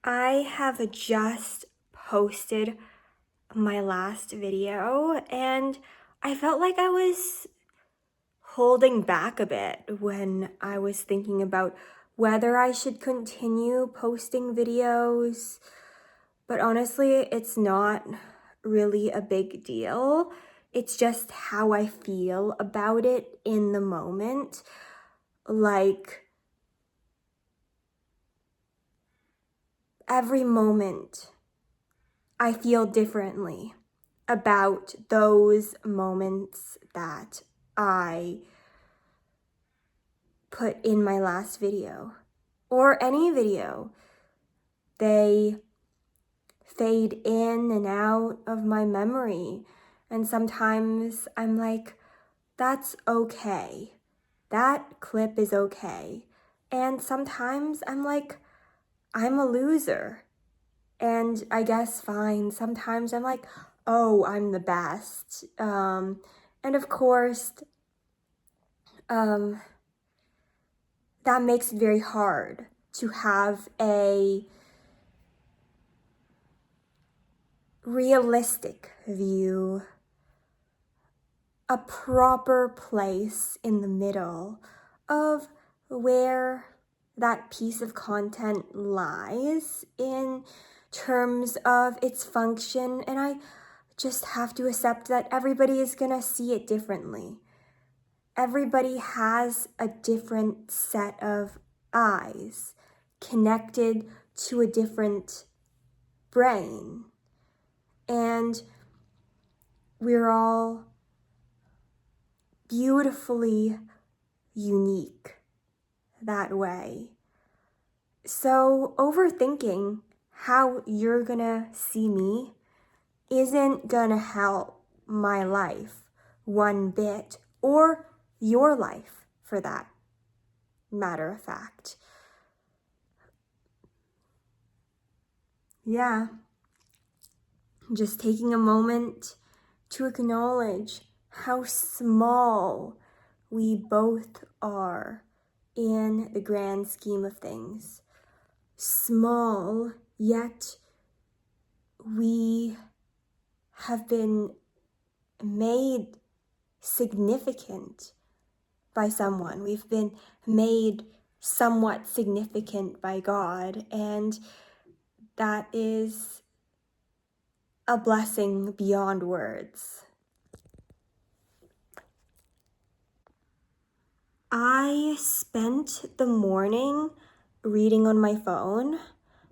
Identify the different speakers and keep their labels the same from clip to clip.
Speaker 1: I have just posted my last video and I felt like I was holding back a bit when I was thinking about whether I should continue posting videos. But honestly, it's not really a big deal. It's just how I feel about it in the moment. Like, every moment I feel differently about those moments that I put in my last video or any video. They fade in and out of my memory. And sometimes I'm like, that's okay. That clip is okay. And sometimes I'm like, I'm a loser. And I guess fine. Sometimes I'm like, oh, I'm the best. And of course, that makes it very hard to have a realistic view, a proper place in the middle of where that piece of content lies in terms of its function. And I just have to accept that everybody is gonna see it differently. Everybody has a different set of eyes connected to a different brain. And we're all beautifully unique that way. So overthinking how you're gonna see me isn't gonna help my life one bit, or your life for that matter of fact. Yeah, just taking a moment to acknowledge how small we both are in the grand scheme of things. Small, yet we have been made significant by someone. We've been made somewhat significant by God, and that is a blessing beyond words. I spent the morning reading on my phone.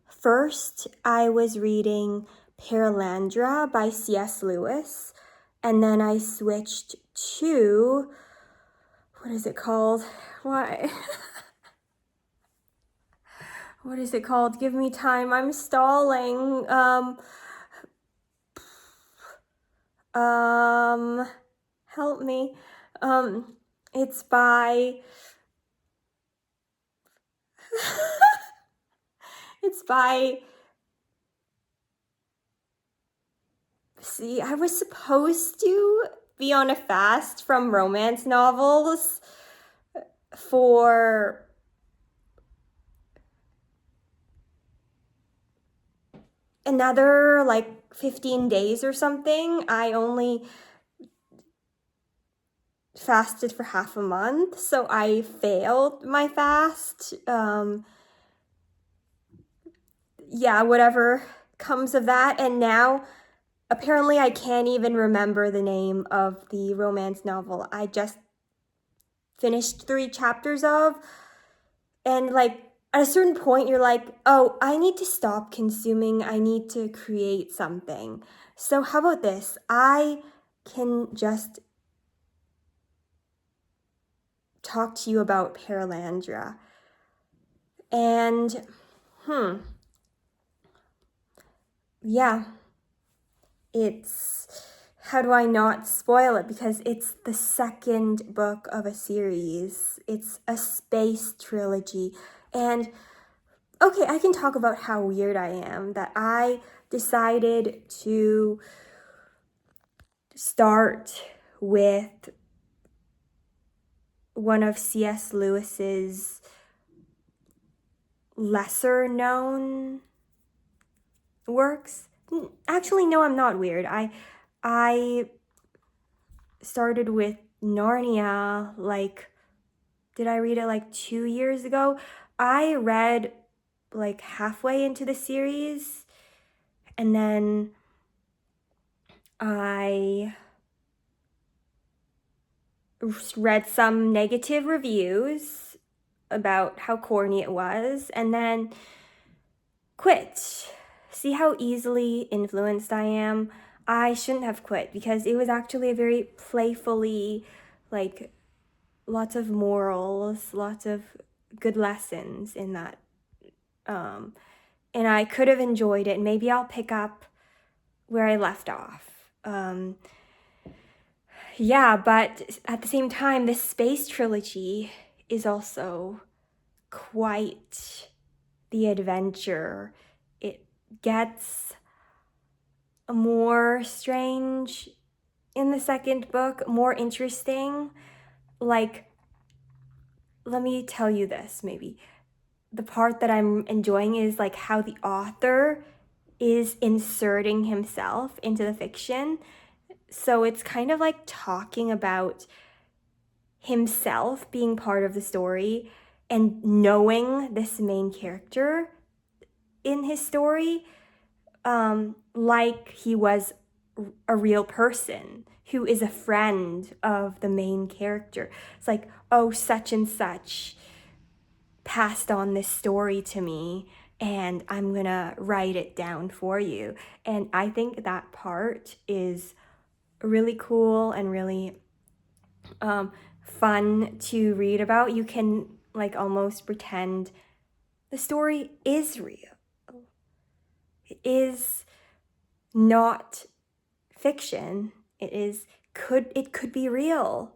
Speaker 1: First, I was reading Perelandra by C.S. Lewis, and then I switched to, what is it called? Why? What is it called? Give me time. I'm stalling. Help me. It's by it's by, see, I was supposed to be on a fast from romance novels for another like 15 days or something. I only fasted for half a month, so I failed my fast. Yeah, whatever comes of that. And now apparently I can't even remember the name of the romance novel I just finished 3 chapters of. And like at a certain point you're like, oh, I need to stop consuming. I need to create something. So how about this? I can just talk to you about Perelandra. And yeah, it's, how do I not spoil it? Because it's the second book of a series. It's a space trilogy. And okay, I can talk about how weird I am that I decided to start with one of C.S. Lewis's lesser known works. Actually, no, I'm not weird. I started with Narnia, like, did I read it like 2 years ago? I read like halfway into the series, and then I read some negative reviews about how corny it was, and then quit. See how easily influenced I am? I shouldn't have quit because it was actually a very playfully, like, lots of morals, lots of good lessons in that. And I could have enjoyed it. Maybe I'll pick up where I left off. Yeah, but at the same time, this space trilogy is also quite the adventure. It gets more strange in the second book, more interesting. Like, let me tell you this, maybe. The part that I'm enjoying is like how the author is inserting himself into the fiction. So it's kind of like talking about himself being part of the story and knowing this main character in his story, like he was a real person who is a friend of the main character. It's like, oh, such and such passed on this story to me, and I'm gonna write it down for you. And I think that part is really cool and really fun to read about. You can like almost pretend the story is real. It is not fiction. It could be real.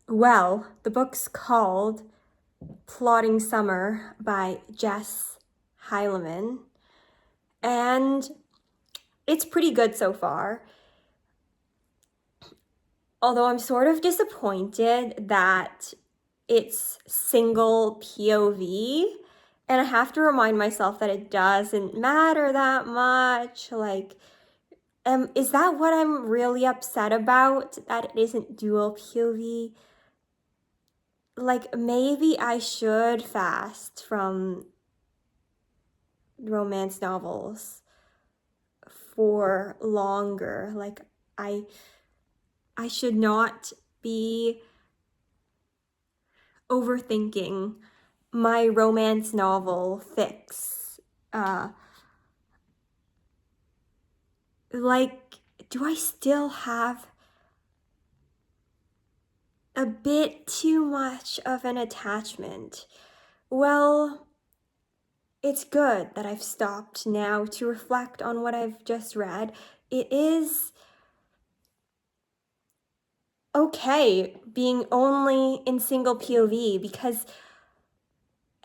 Speaker 1: Well, the book's called Plotting Summer by Jess Heileman, and it's pretty good so far. Although I'm sort of disappointed that it's single POV, and I have to remind myself that it doesn't matter that much. Like, is that what I'm really upset about? That it isn't dual POV? Like, maybe I should fast from romance novels for longer. Like, I should not be overthinking my romance novel fix. Like, do I still have a bit too much of an attachment? Well, it's good that I've stopped now to reflect on what I've just read. It is okay being only in single POV because,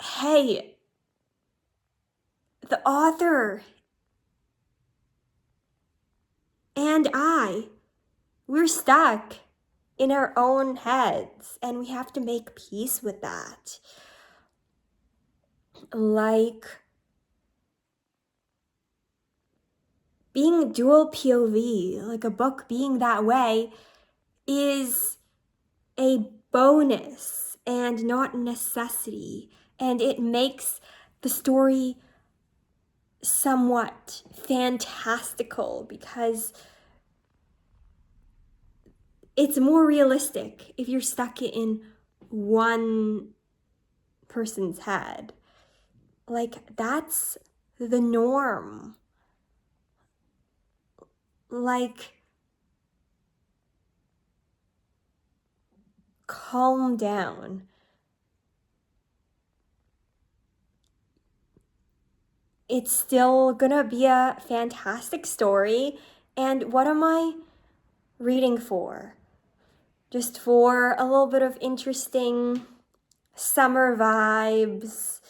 Speaker 1: hey, the author and we're stuck in our own heads and we have to make peace with that. Like, being dual POV, like a book being that way, is a bonus and not a necessity. And it makes the story somewhat fantastical because it's more realistic if you're stuck in one person's head. Like, that's the norm. Like, calm down. It's still gonna be a fantastic story. And what am I reading for? Just for a little bit of interesting summer vibes.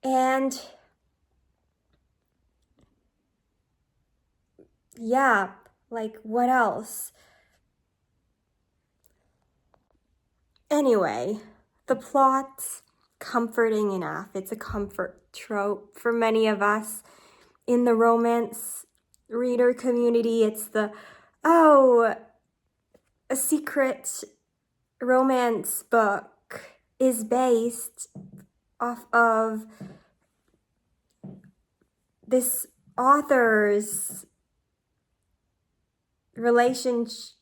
Speaker 1: And yeah, like, what else? Anyway, the plot's comforting enough. It's a comfort trope for many of us in the romance reader community. It's the, oh, a secret romance book is based off of this author's relationship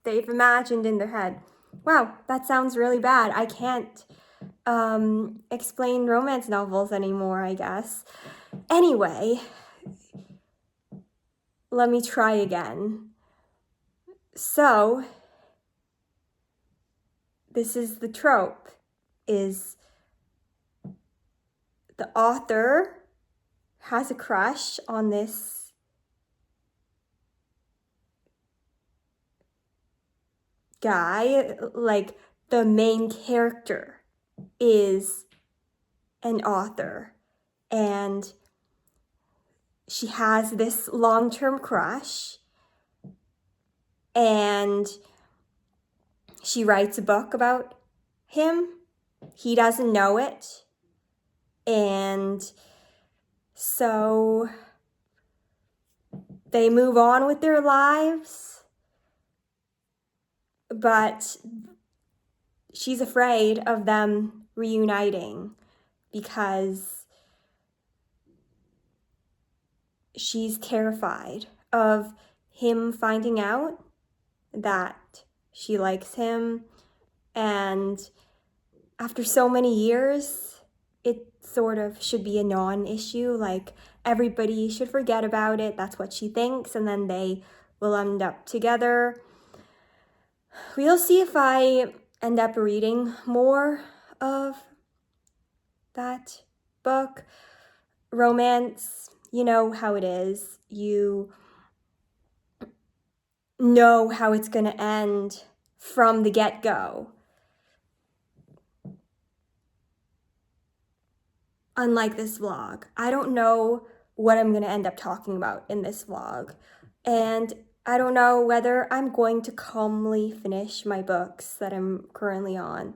Speaker 1: they've imagined in their head. Wow, that sounds really bad. I can't explain romance novels anymore, I guess. Anyway, let me try again. So, this is the trope, is the author has a crush on this guy, like the main character is an author, and she has this long-term crush, and she writes a book about him. He doesn't know it, and so they move on with their lives, but she's afraid of them reuniting because she's terrified of him finding out that she likes him. And after so many years, it sort of should be a non-issue. Like, everybody should forget about it. That's what she thinks, and then they will end up together. We'll see if I end up reading more of that book. Romance, you know how it is. You know how it's going to end from the get-go. Unlike this vlog, I don't know what I'm going to end up talking about in this vlog. And I don't know whether I'm going to calmly finish my books that I'm currently on.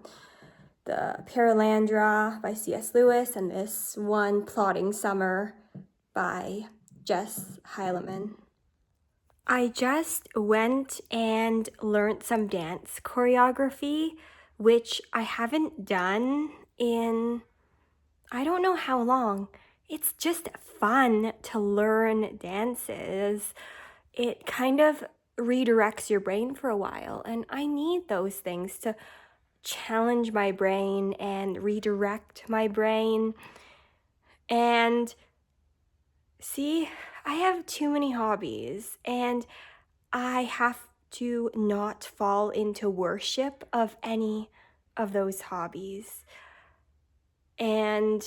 Speaker 1: The Paralandra by C.S. Lewis and this one, Plotting Summer by Jess Heilemann. I just went and learned some dance choreography, which I haven't done in I don't know how long. It's just fun to learn dances. It kind of redirects your brain for a while, and I need those things to challenge my brain and redirect my brain. And see, I have too many hobbies, and I have to not fall into worship of any of those hobbies. And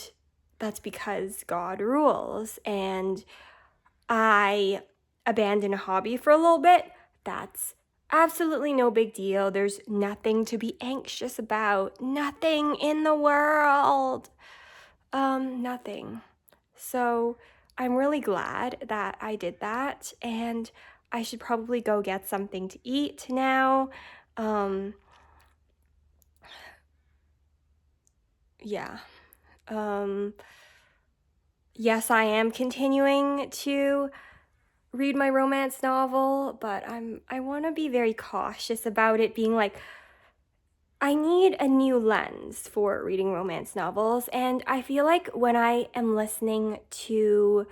Speaker 1: that's because God rules, and I abandon a hobby for a little bit. That's absolutely no big deal. There's nothing to be anxious about. Nothing in the world. Nothing. So I'm really glad that I did that, and I should probably go get something to eat now. Yeah. Yes, I am continuing to read my romance novel, but I want to be very cautious about it being like, I need a new lens for reading romance novels, and I feel like when I am listening to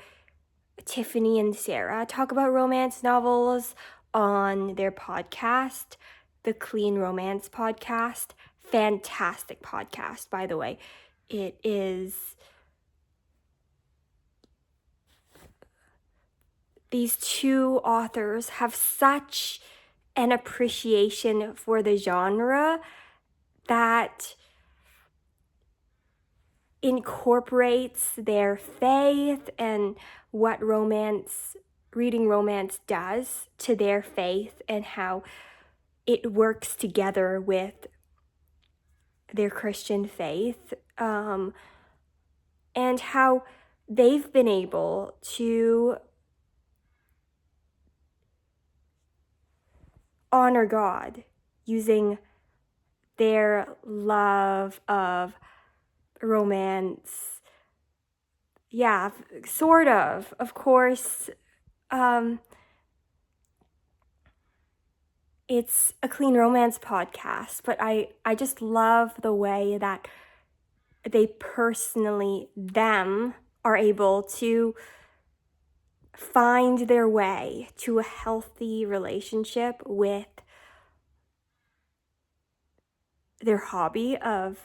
Speaker 1: Tiffany and Sarah talk about romance novels on their podcast, the Clean Romance Podcast, fantastic podcast, by the way. It is... These two authors have such an appreciation for the genre that incorporates their faith and what reading romance does to their faith, and how it works together with their Christian faith, and how they've been able to honor God using their love of romance. Yeah, sort of. Of course, it's a clean romance podcast, but I just love the way that they personally, them, are able to find their way to a healthy relationship with their hobby of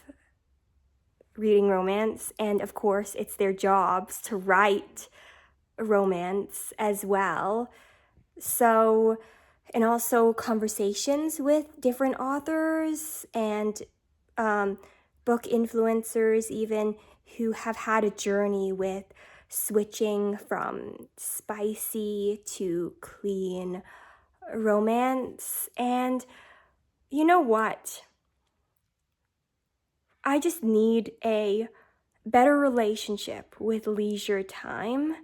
Speaker 1: reading romance. And of course, it's their jobs to write romance as well. So, and also conversations with different authors and book influencers, even, who have had a journey with switching from spicy to clean romance. And you know what? I just need a better relationship with leisure time.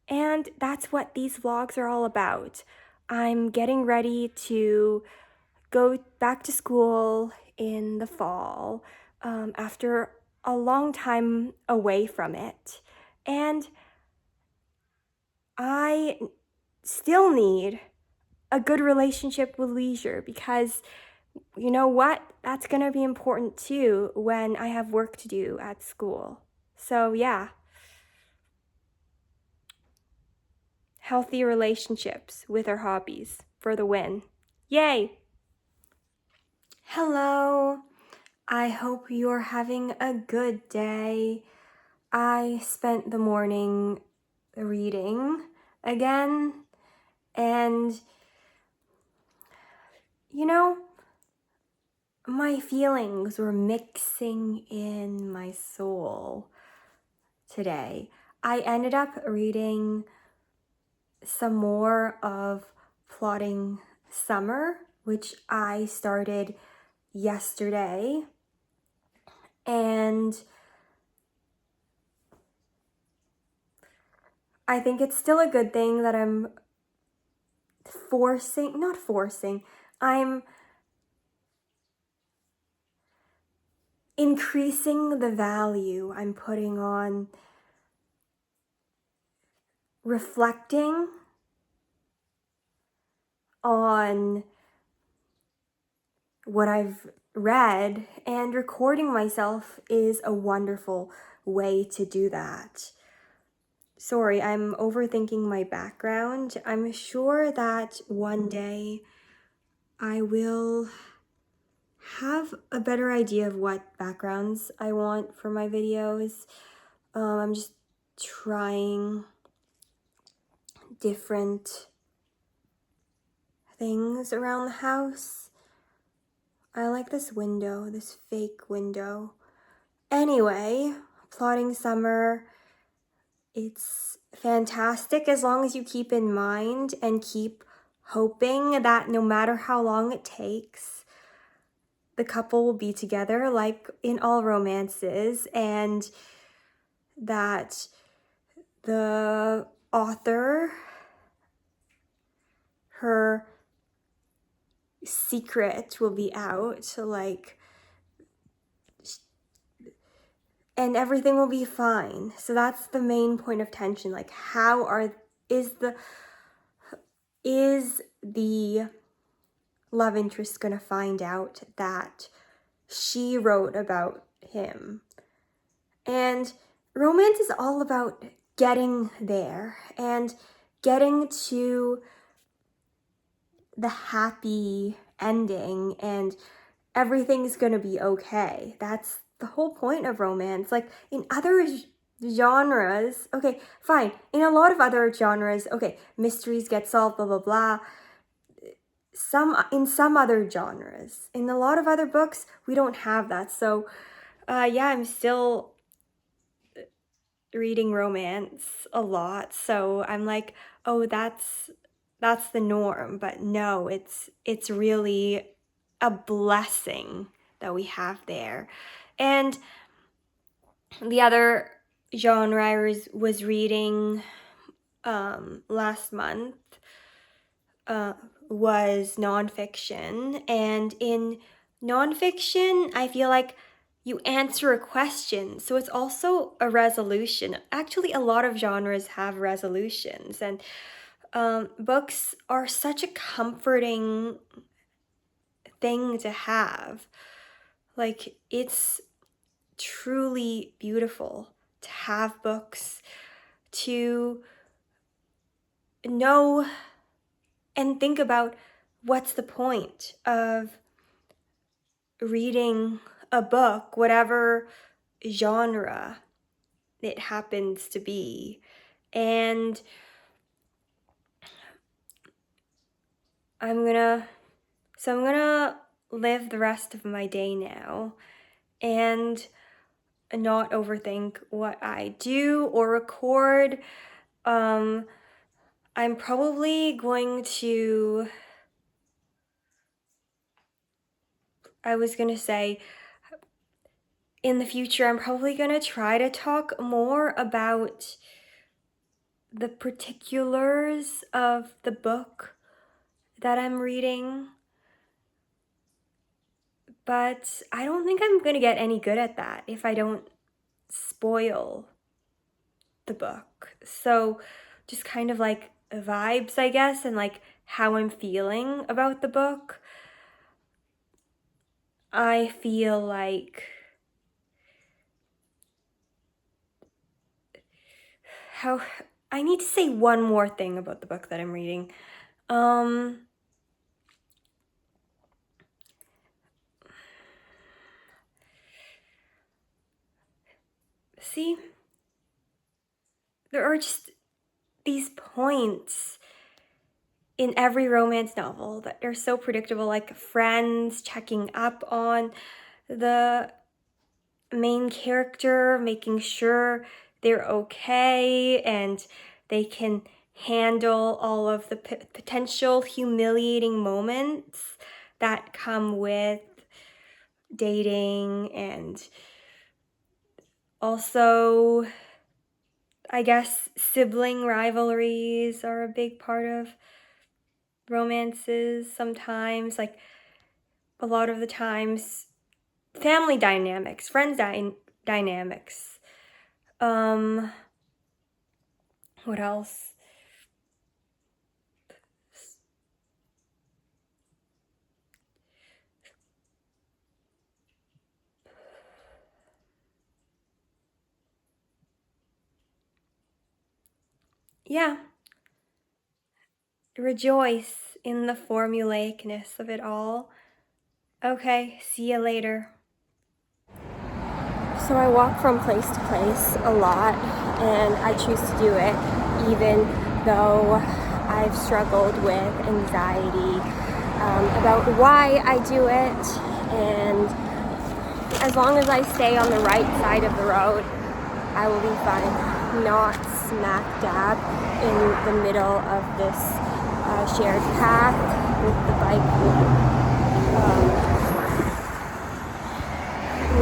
Speaker 1: And that's what these vlogs are all about. I'm getting ready to go back to school in the fall after a long time away from it. And I still need a good relationship with leisure because you know what? That's going to be important too when I have work to do at school. So yeah, healthy relationships with our hobbies for the win. Yay! Hello. I hope you're having a good day. I spent the morning reading again, and you know, my feelings were mixing in my soul today. I ended up reading some more of Plotting Summer, which I started yesterday, and I think it's still a good thing that I'm I'm increasing the value I'm putting on reflecting on what I've read, and recording myself is a wonderful way to do that. Sorry, I'm overthinking my background. I'm sure that one day I will have a better idea of what backgrounds I want for my videos. I'm just trying different things around the house. I like this window, this fake window. Anyway, Plotting Summer, it's fantastic as long as you keep in mind and keep hoping that no matter how long it takes, the couple will be together like in all romances, and that the author, her secret will be out, like, and everything will be fine. So that's the main point of tension. Like, is the love interest gonna find out that she wrote about him? And romance is all about getting there and getting to the happy ending, and everything's gonna be okay. That's the whole point of romance. Like in other genres, okay, fine. In a lot of other genres, okay, mysteries get solved, blah, blah, blah. In some other genres. In a lot of other books, we don't have that. So, yeah, I'm still reading romance a lot. So I'm like, oh, that's the norm. But no, it's really a blessing that we have there. And the other genre I was reading last month was nonfiction. And in Nonfiction, I feel like you answer a question, so it's also a resolution. Actually, a lot of genres have resolutions, and books are such a comforting thing to have. Like, it's truly beautiful to have books, to know and think about what's the point of reading a book, whatever genre it happens to be. And I'm gonna live the rest of my day now and not overthink what I do or record. I'm probably going to, I was gonna say, in the future, I'm probably gonna try to talk more about the particulars of the book that I'm reading. But I don't think I'm gonna get any good at that if I don't spoil the book. So just kind of like vibes, I guess, and like how I'm feeling about the book. I feel like how I need to say one more thing about the book that I'm reading. See, there are just these points in every romance novel that are so predictable, like friends checking up on the main character, making sure they're okay and they can handle all of the potential humiliating moments that come with dating. And also, I guess sibling rivalries are a big part of romances sometimes. Like, a lot of the times, family dynamics, friends dynamics. What else? Yeah. Rejoice in the formulaicness of it all. Okay, see you later. So I walk from place to place a lot, and I choose to do it even though I've struggled with anxiety about why I do it. And as long as I stay on the right side of the road, I will be fine. Not smack dab in the middle of this shared path with the bike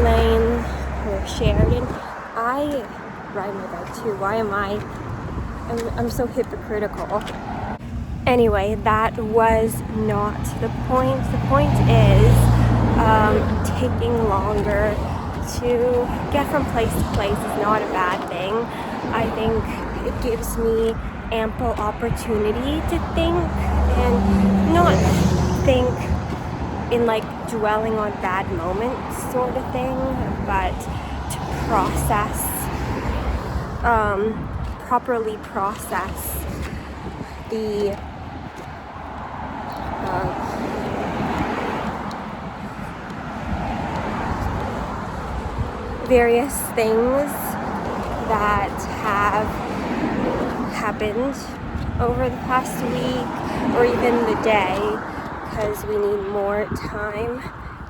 Speaker 1: lane or shared. And I ride my bike too. Why am I'm so hypocritical. Anyway, that was not the point. The point is taking longer to get from place to place is not a bad thing. I think it gives me ample opportunity to think and not think in like dwelling on bad moments sort of thing, but to properly process the various things that have happened over the past week or even the day, because we need more time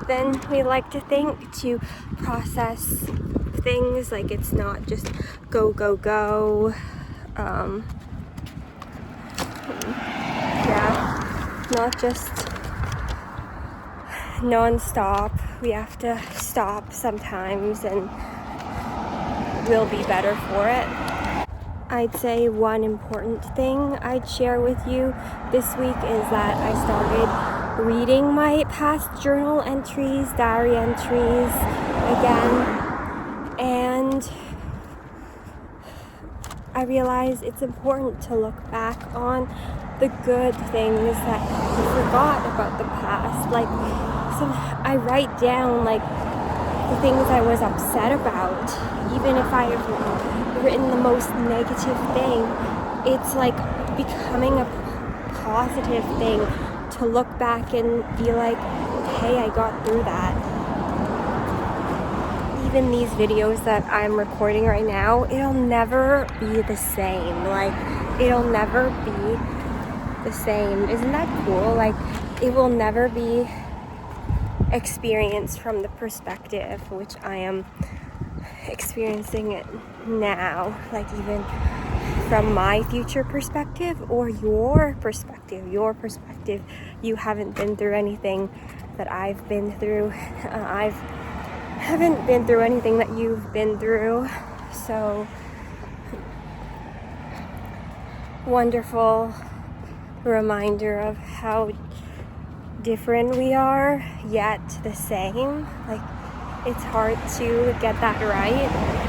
Speaker 1: than we like to think to process things. Like, it's not just go, go, go. Not just non-stop. We have to stop sometimes, and we'll be better for it. I'd say one important thing I'd share with you this week is that I started reading my past journal entries, diary entries again, and I realize it's important to look back on the good things that you forgot about the past. Like, so I write down like the things I was upset about. Even if I have written the most negative thing, it's like becoming a positive thing to look back and be like, hey, I got through that. Even these videos that I'm recording right now, it'll never be the same. Like, it'll never be the same. Isn't that cool? Like, it will never be experienced from the perspective which I am experiencing it now. Like, even from my future perspective or your perspective. You haven't been through anything that I've been through. I haven't been through anything that you've been through. So wonderful reminder of how different we are, yet the same. Like, it's hard to get that right.